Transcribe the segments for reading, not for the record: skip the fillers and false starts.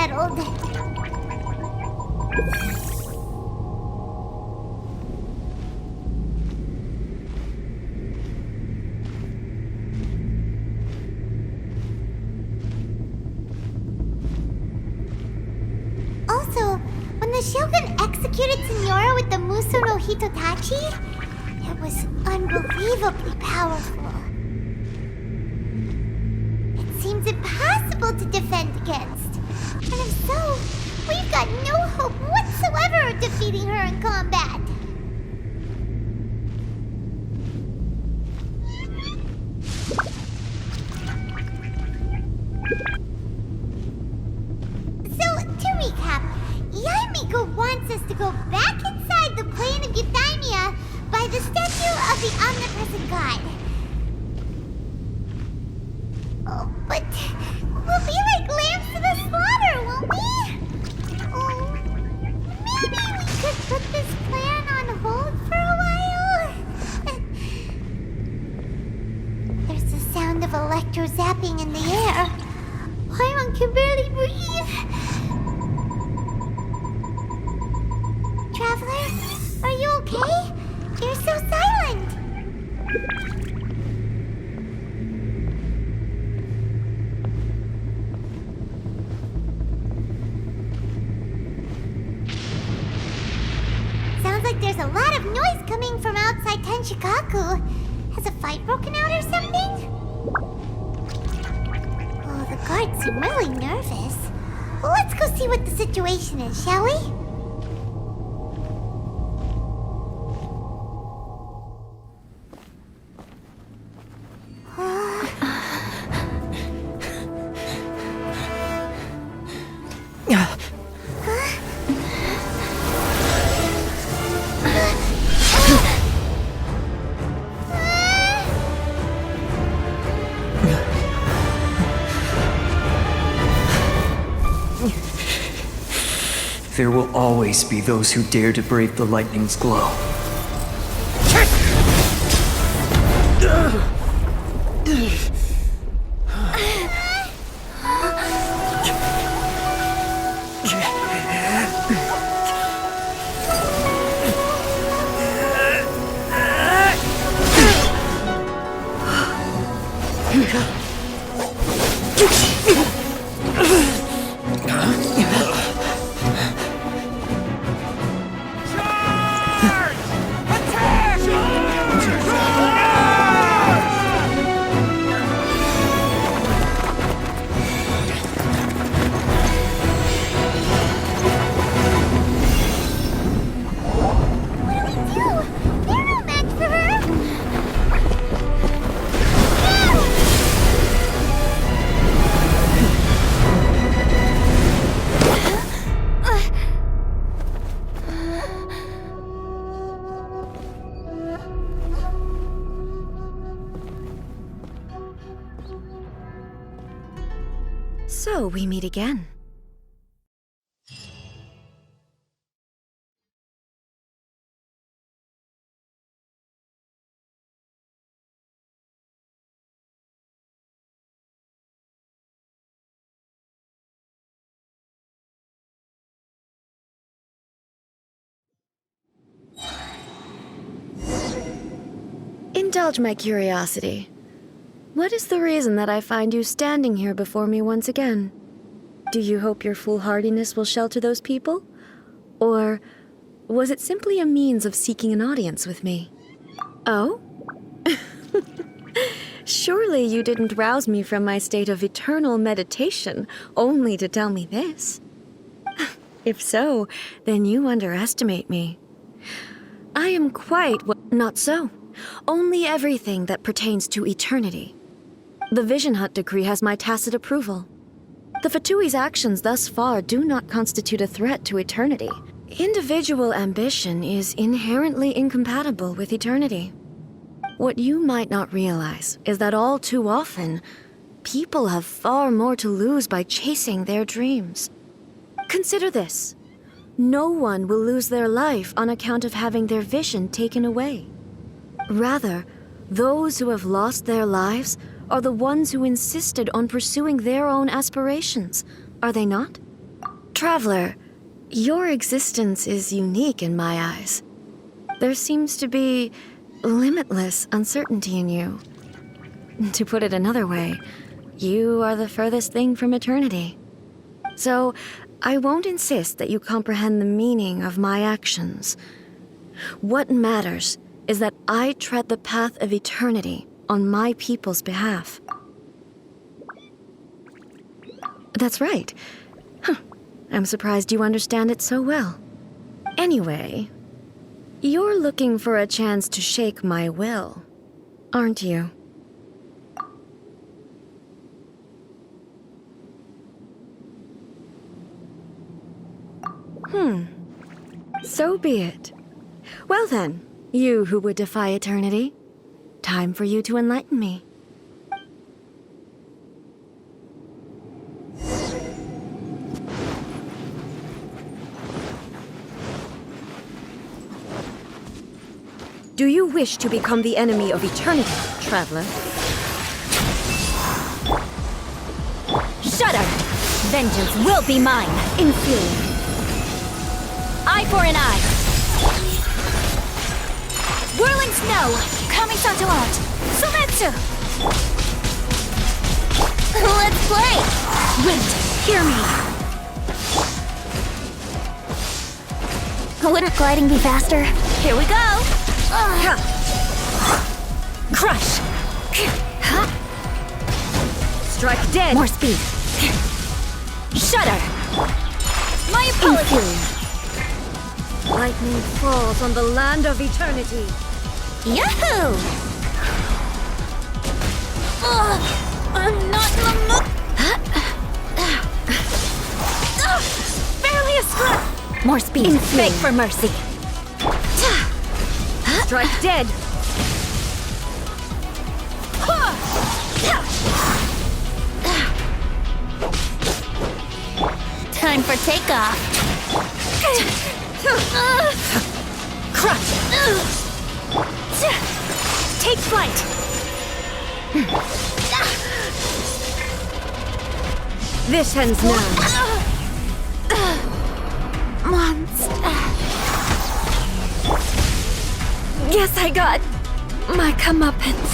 settled. Also, when the Shogun executed Signora with the Muso no Hitotachi, it was unbelievably powerful. It seems impossible to defend against. And if so, we've got no hope whatsoever of defeating her in combat. So, to recap, Yaimiko wants us to go back inside the plane of Euthymia by the statue of the omnipresent god. Oh, but we'll be like lambs to the slaughter, won't we? Oh, maybe we could put this plan on hold for a while? There's the sound of electro-zapping in the air. Paimon can barely breathe. Traveler, are you okay? You're so silent. Sounds like there's a lot of noise coming from outside Tenshikaku. Has a fight broken out or something? Oh, the guards seem really nervous. Well, let's go see what the situation is, shall we? There will always be those who dare to brave the lightning's glow. So we meet again. Indulge my curiosity. What is the reason that I find you standing here before me once again? Do you hope your foolhardiness will shelter those people? Or was it simply a means of seeking an audience with me? Oh? Surely you didn't rouse me from my state of eternal meditation only to tell me this. If so, then you underestimate me. I am quite not so. Only everything that pertains to eternity. The Vision Hut decree has my tacit approval. The Fatui's actions thus far do not constitute a threat to eternity. Individual ambition is inherently incompatible with eternity. What you might not realize is that all too often, people have far more to lose by chasing their dreams. Consider this. No one will lose their life on account of having their vision taken away. Rather, those who have lost their lives are the ones who insisted on pursuing their own aspirations, are they not? Traveler, your existence is unique in my eyes. There seems to be limitless uncertainty in you. To put it another way, you are the furthest thing from eternity. So, I won't insist that you comprehend the meaning of my actions. What matters is that I tread the path of eternity on my people's behalf. That's right. Huh. I'm surprised you understand it so well. Anyway, you're looking for a chance to shake my will, aren't you? So be it. Well then, you who would defy eternity, time for you to enlighten me. Do you wish to become the enemy of eternity, traveler? Shudder! Vengeance will be mine! Inferior. Eye for an eye! Whirling snow! Kamisato art! Sumetsu! Let's play! Wind, hear me! Would our gliding be faster? Here we go! Crush! Strike dead! More speed! Shudder! My apologies! Inferior. Lightning falls on the land of eternity. Yahoo! I'm not in the mood. Barely a scrap. More speed. Inferior. Beg for mercy. Strike dead! Time for takeoff. Crush! Take flight. This ends now. Monster. Guess I got my comeuppance.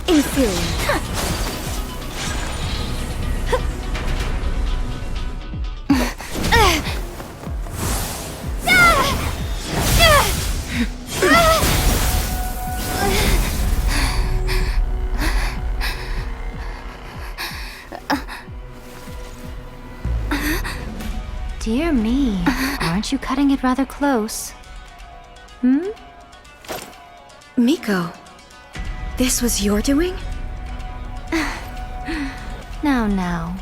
Inferior. Dear me, aren't you cutting it rather close? Miko, this was your doing? Now.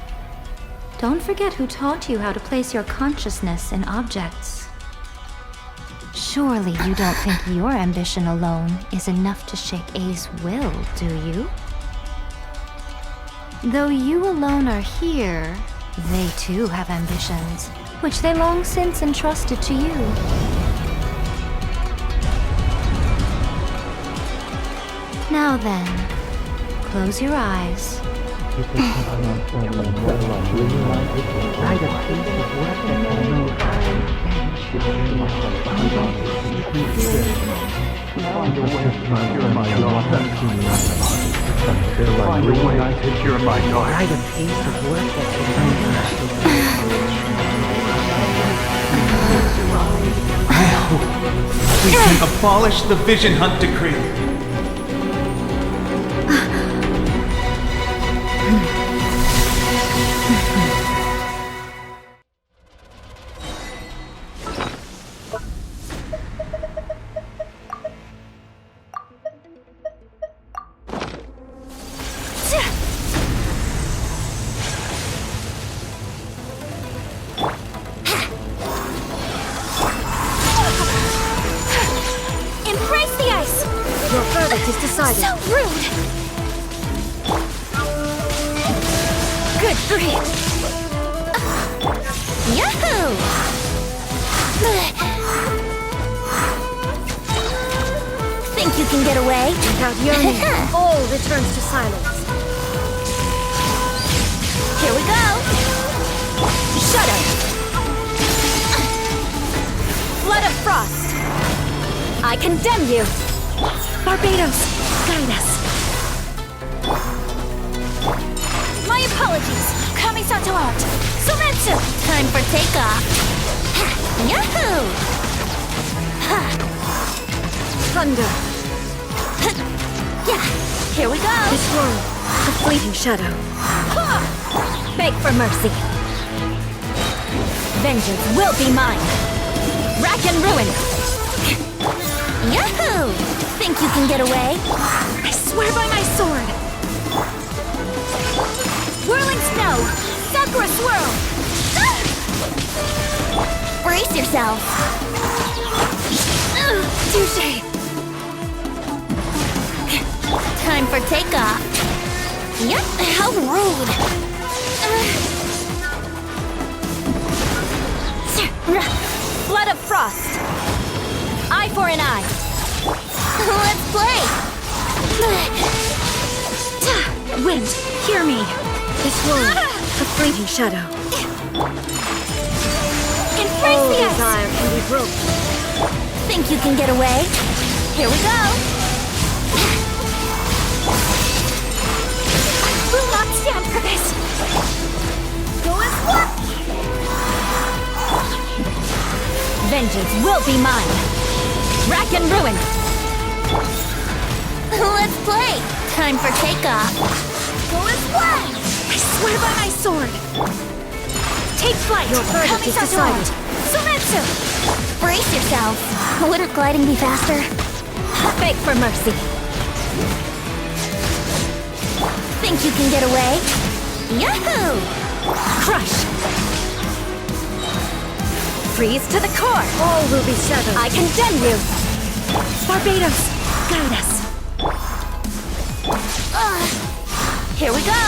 Don't forget who taught you how to place your consciousness in objects. Surely you don't think your ambition alone is enough to shake A's will, do you? Though you alone are here, they too have ambitions, which they long since entrusted to you. Now then, close your eyes. We can abolish the Vision Hunt Decree. Breathe. Yahoo! Think you can get away? Without yearning, all returns to silence. Here we go! Shudder! Flood of Frost! I condemn you! Barbados, guide us. My apologies! Kamisato out! Sumetsu! Time for takeoff! Ha! Yahoo! Ha! Thunder, Yeah! Here we go! this world, a fleeting shadow. Beg for mercy! Vengeance will be mine! Rack and ruin! Yahoo! Think you can get away? I swear by my sword. Whirling snow! Sakura swirl! Brace yourself! Touche. Time for takeoff! Yep, how rude! Flood of Frost! Eye for an eye! Let's play! Wind, hear me. This world, a fleeting shadow. Embrace All the ice! desire can be broken. Think you can get away? Here we go! I will not stand for this! Go as one! Vengeance will be mine! Rack and ruin! Let's play! Time for takeoff! Go as one! I swear by my sword. Take flight! Your verdict is decided. Sumetsu! Brace yourself! Wouldn't gliding be faster? Beg for mercy! Think you can get away? Yahoo! Crush! Freeze to the core! All will be severed. I condemn you! Barbados, guide us. Here we go!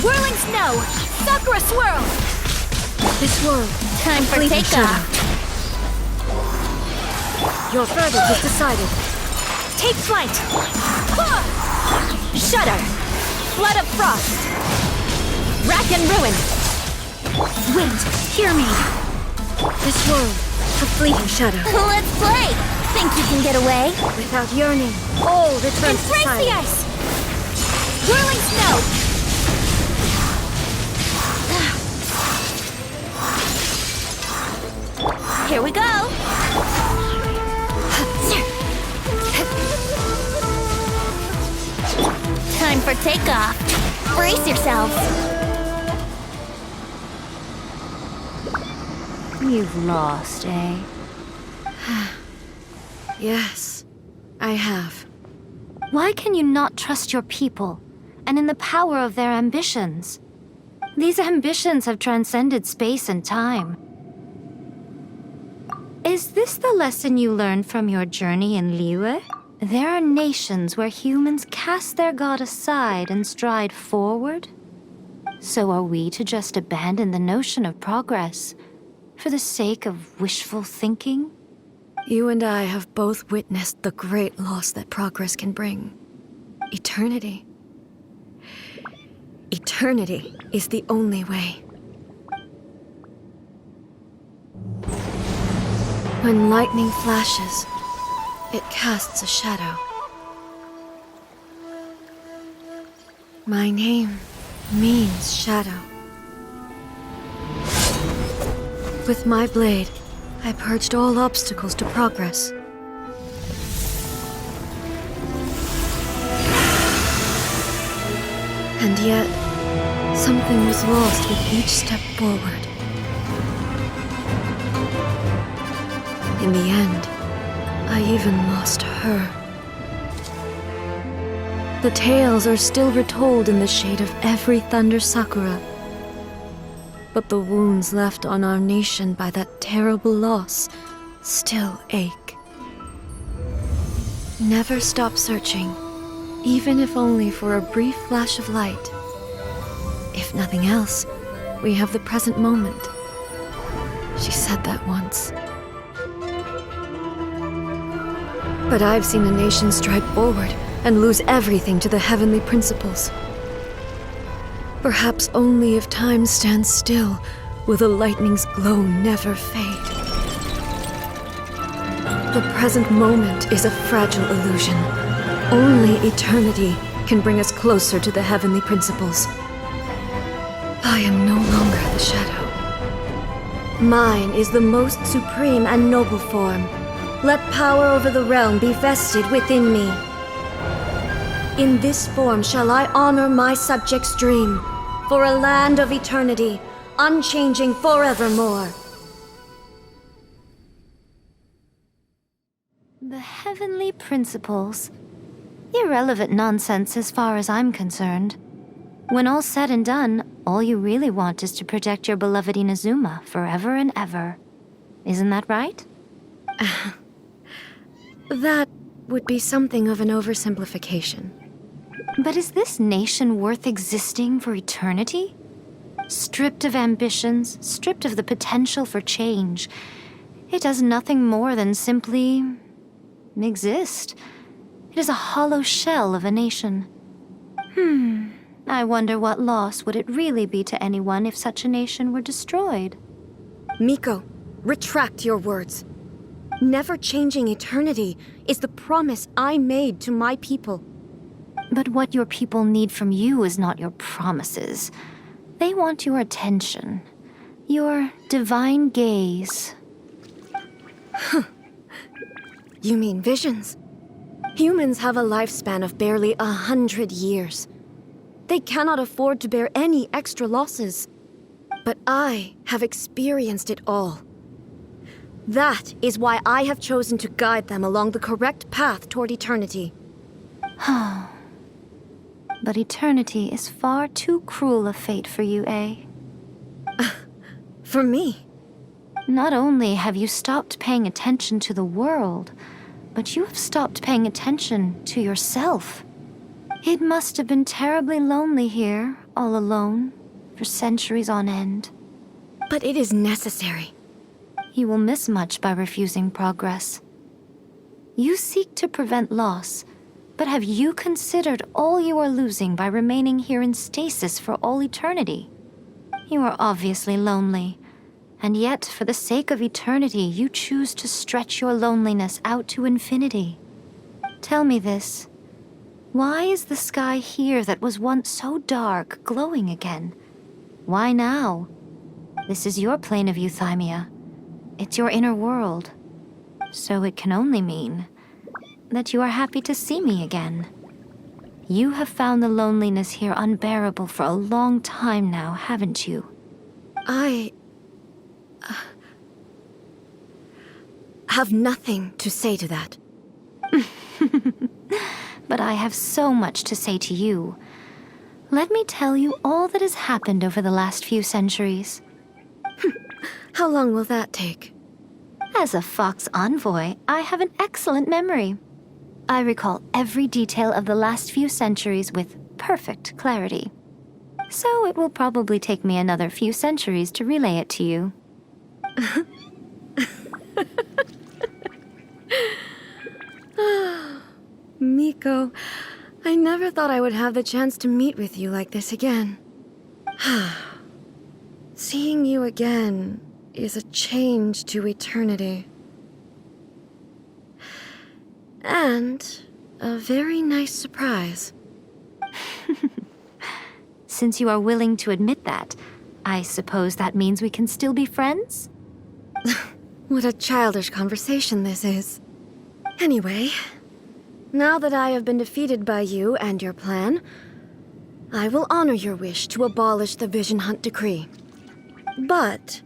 Whirling snow! Sakura swirl! This world, Time for fleeting takeoff! your verdict is decided. Take flight! Shudder! Flood of Frost! Rack and ruin! Wind, hear me. This world, a fleeting shadow. Let's play! Think you can get away? Without yearning, all returns to Embrace the silence. ice! Whirling snow! Here we go! Time for takeoff! Brace yourself! You've lost, eh? Yes, I have. Why can you not trust your people and in the power of their ambitions? These ambitions have transcended space and time. Is this the lesson you learned from your journey in Liyue? There are nations where humans cast their god aside and stride forward. So are we to just abandon the notion of progress for the sake of wishful thinking? You and I have both witnessed the great loss that progress can bring. Eternity. Eternity is the only way. When lightning flashes, it casts a shadow. My name means shadow. With my blade, I purged all obstacles to progress. And yet, something was lost with each step forward. In the end, I even lost her. The tales are still retold in the shade of every Thunder Sakura. But the wounds left on our nation by that terrible loss still ache. Never stop searching, even if only for a brief flash of light. If nothing else, we have the present moment. She said that once. But I've seen a nation stride forward and lose everything to the heavenly principles. Perhaps only if time stands still will the lightning's glow never fade. The present moment is a fragile illusion. Only eternity can bring us closer to the heavenly principles. I am no longer the shadow. Mine is the most supreme and noble form. Let power over the realm be vested within me. In this form shall I honor my subjects' dream, for a land of eternity, unchanging forevermore. The heavenly principles. Irrelevant nonsense as far as I'm concerned. When all's said and done, all you really want is to protect your beloved Inazuma forever and ever. Isn't that right? That would be something of an oversimplification. But is this nation worth existing for eternity? Stripped of ambitions, stripped of the potential for change, it does nothing more than simply exist. It is a hollow shell of a nation. I wonder what loss would it really be to anyone if such a nation were destroyed? Miko, retract your words. Never changing eternity is the promise I made to my people. But what your people need from you is not your promises. They want your attention, your divine gaze. You mean visions? Humans have a lifespan of barely 100 years. They cannot afford to bear any extra losses. But I have experienced it all. That is why I have chosen to guide them along the correct path toward eternity. But eternity is far too cruel a fate for you, eh? For me? Not only have you stopped paying attention to the world, but you have stopped paying attention to yourself. It must have been terribly lonely here, all alone, for centuries on end. But it is necessary. You will miss much by refusing progress. You seek to prevent loss, but have you considered all you are losing by remaining here in stasis for all eternity? You are obviously lonely, and yet for the sake of eternity you choose to stretch your loneliness out to infinity. Tell me this. Why is the sky here that was once so dark glowing again? Why now? This is your plane of euthymia. It's your inner world. So it can only mean that you are happy to see me again. You have found the loneliness here unbearable for a long time now, haven't you? I have nothing to say to that. But I have so much to say to you. Let me tell you all that has happened over the last few centuries. How long will that take? As a Fox envoy, I have an excellent memory. I recall every detail of the last few centuries with perfect clarity. So it will probably take me another few centuries to relay it to you. Miko, I never thought I would have the chance to meet with you like this again. Seeing you again is a change to eternity. And a very nice surprise. Since you are willing to admit that, I suppose that means we can still be friends? What a childish conversation this is. Anyway, now that I have been defeated by you and your plan, I will honor your wish to abolish the Vision Hunt Decree. But,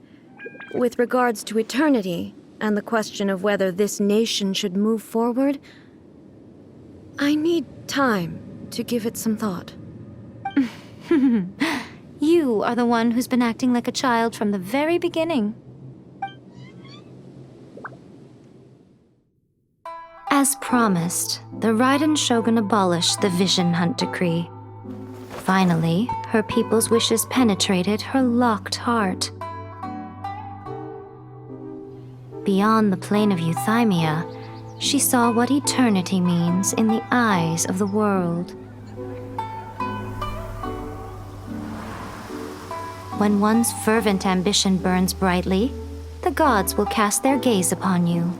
with regards to eternity and the question of whether this nation should move forward, I need time to give it some thought. You are the one who's been acting like a child from the very beginning. As promised, the Raiden Shogun abolished the Vision Hunt Decree. Finally, her people's wishes penetrated her locked heart. Beyond the plane of euthymia, she saw what eternity means in the eyes of the world. When one's fervent ambition burns brightly, the gods will cast their gaze upon you.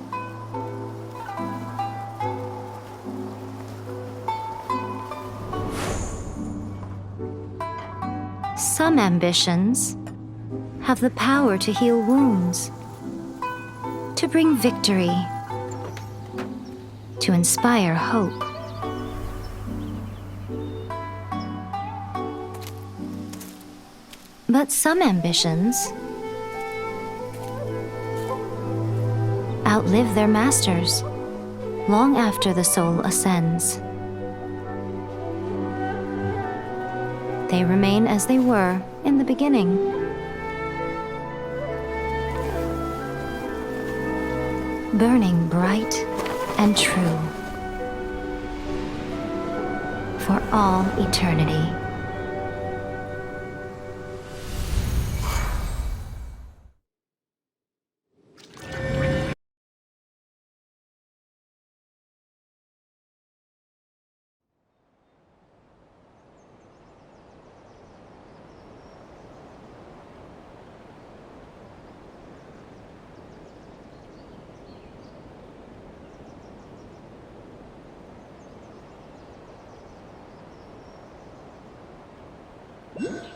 Some ambitions have the power to heal wounds, to bring victory, to inspire hope. But some ambitions outlive their masters long after the soul ascends. They remain as they were in the beginning. Burning bright and true for all eternity. Huh?